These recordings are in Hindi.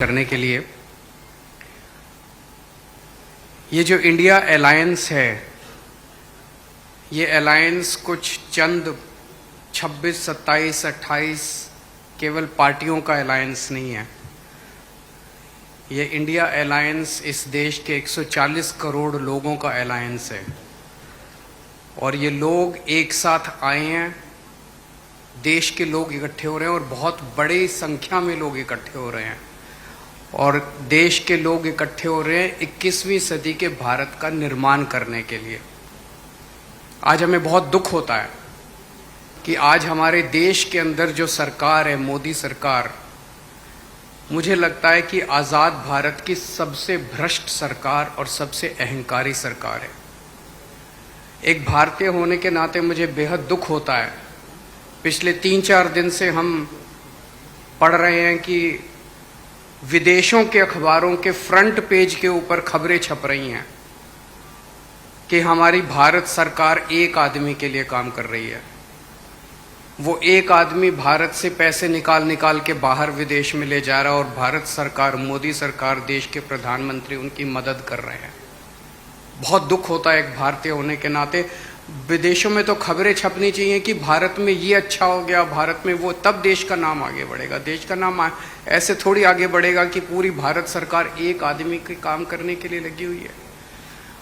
करने के लिए ये जो इंडिया अलायंस है, ये अलायंस कुछ चंद 26, 27, 28 केवल पार्टियों का अलायंस नहीं है। ये इंडिया अलायंस इस देश के 140 करोड़ लोगों का अलायंस है और ये लोग एक साथ आए हैं। देश के लोग इकट्ठे हो रहे हैं और बहुत बड़ी संख्या में लोग इकट्ठे हो रहे हैं और देश के लोग इकट्ठे हो रहे हैं 21वीं सदी के भारत का निर्माण करने के लिए। आज हमें बहुत दुख होता है कि आज हमारे देश के अंदर जो सरकार है, मोदी सरकार, मुझे लगता है कि आज़ाद भारत की सबसे भ्रष्ट सरकार और सबसे अहंकारी सरकार है। एक भारतीय होने के नाते मुझे बेहद दुख होता है। पिछले 3-4 दिन से हम पढ़ रहे हैं कि विदेशों के अखबारों के फ्रंट पेज के ऊपर खबरें छप रही हैं कि हमारी भारत सरकार एक आदमी के लिए काम कर रही है। वो एक आदमी भारत से पैसे निकाल के बाहर विदेश में ले जा रहा है और भारत सरकार, मोदी सरकार, देश के प्रधानमंत्री उनकी मदद कर रहे हैं। बहुत दुख होता है एक भारतीय होने के नाते। विदेशों में तो खबरें छपनी चाहिए कि भारत में ये अच्छा हो गया, भारत में वो, तब देश का नाम आगे बढ़ेगा। देश का नाम ऐसे थोड़ी आगे बढ़ेगा कि पूरी भारत सरकार एक आदमी के काम करने के लिए लगी हुई है।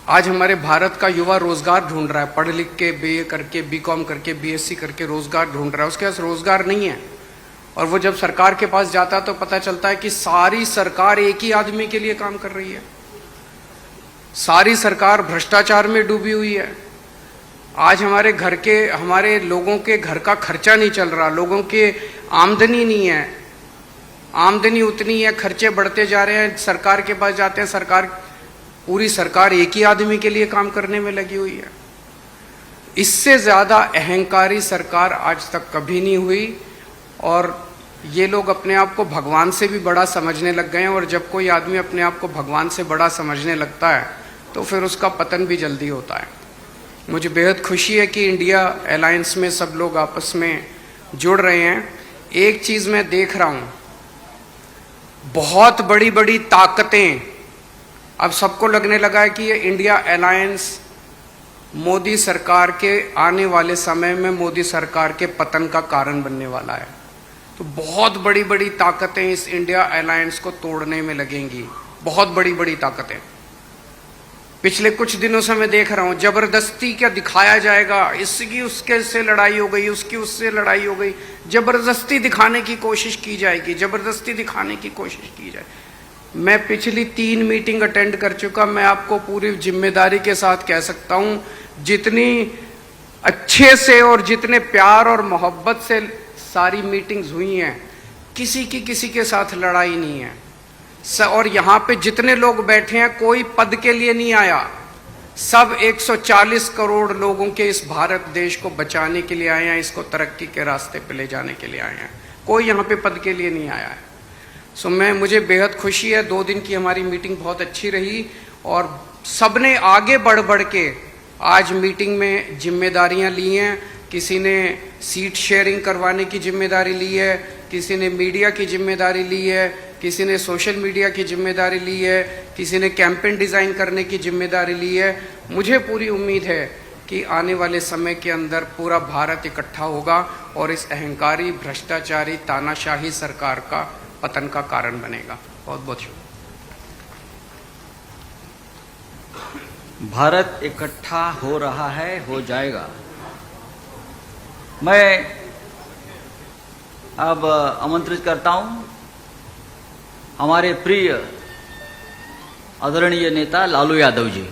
आज हमारे भारत का युवा रोजगार ढूंढ रहा है, पढ़ लिख के BA करके, BCom करके, BSc करके रोजगार ढूंढ रहा है। उसके पास रोजगार नहीं है और वो जब सरकार के पास जाता है तो पता चलता है कि सारी सरकार एक ही आदमी के लिए काम कर रही है। सारी सरकार भ्रष्टाचार में डूबी हुई है। आज हमारे लोगों के घर का खर्चा नहीं चल रहा, लोगों के आमदनी नहीं है, आमदनी उतनी है, खर्चे बढ़ते जा रहे हैं। सरकार के पास जाते हैं, पूरी सरकार एक ही आदमी के लिए काम करने में लगी हुई है। इससे ज़्यादा अहंकारी सरकार आज तक कभी नहीं हुई और ये लोग अपने आप को भगवान से भी बड़ा समझने लग गए हैं और जब कोई आदमी अपने आप को भगवान से बड़ा समझने लगता है तो फिर उसका पतन भी जल्दी होता है। मुझे बेहद खुशी है कि इंडिया अलायंस में सब लोग आपस में जुड़ रहे हैं। एक चीज़ मैं देख रहा हूँ, बहुत बड़ी बड़ी ताकतें, अब सबको लगने लगा है कि ये इंडिया अलायंस मोदी सरकार के आने वाले समय में मोदी सरकार के पतन का कारण बनने वाला है। तो बहुत बड़ी बड़ी ताकतें इस इंडिया अलायंस को तोड़ने में लगेंगी, बहुत बड़ी बड़ी ताकतें। पिछले कुछ दिनों से मैं देख रहा हूँ जबरदस्ती क्या दिखाया जाएगा, इसकी उसके से लड़ाई हो गई, उसकी उससे लड़ाई हो गई, जबरदस्ती दिखाने की कोशिश की जाएगी, जबरदस्ती दिखाने की कोशिश की जाए। मैं पिछली 3 मीटिंग अटेंड कर चुका। मैं आपको पूरी जिम्मेदारी के साथ कह सकता हूँ, जितनी अच्छे से और जितने प्यार और मोहब्बत से सारी मीटिंग्स हुई हैं, किसी के साथ लड़ाई नहीं है। और यहाँ पे जितने लोग बैठे हैं कोई पद के लिए नहीं आया, सब 140 करोड़ लोगों के इस भारत देश को बचाने के लिए आए हैं, इसको तरक्की के रास्ते पे ले जाने के लिए आए हैं। कोई यहाँ पे पद के लिए नहीं आया है। मुझे बेहद खुशी है। 2 दिन की हमारी मीटिंग बहुत अच्छी रही और सबने आगे बढ़ के आज मीटिंग में जिम्मेदारियां ली हैं। किसी ने सीट शेयरिंग करवाने की जिम्मेदारी ली है, किसी ने मीडिया की जिम्मेदारी ली है, किसी ने सोशल मीडिया की जिम्मेदारी ली है, किसी ने कैंपेन डिज़ाइन करने की जिम्मेदारी ली है। मुझे पूरी उम्मीद है कि आने वाले समय के अंदर पूरा भारत इकट्ठा होगा और इस अहंकारी, भ्रष्टाचारी, तानाशाही सरकार का पतन का कारण बनेगा। बहुत बहुत शुक्रिया। भारत इकट्ठा हो रहा है, हो जाएगा। मैं अब आमंत्रित करता हूं हमारे प्रिय आदरणीय नेता लालू यादव जी।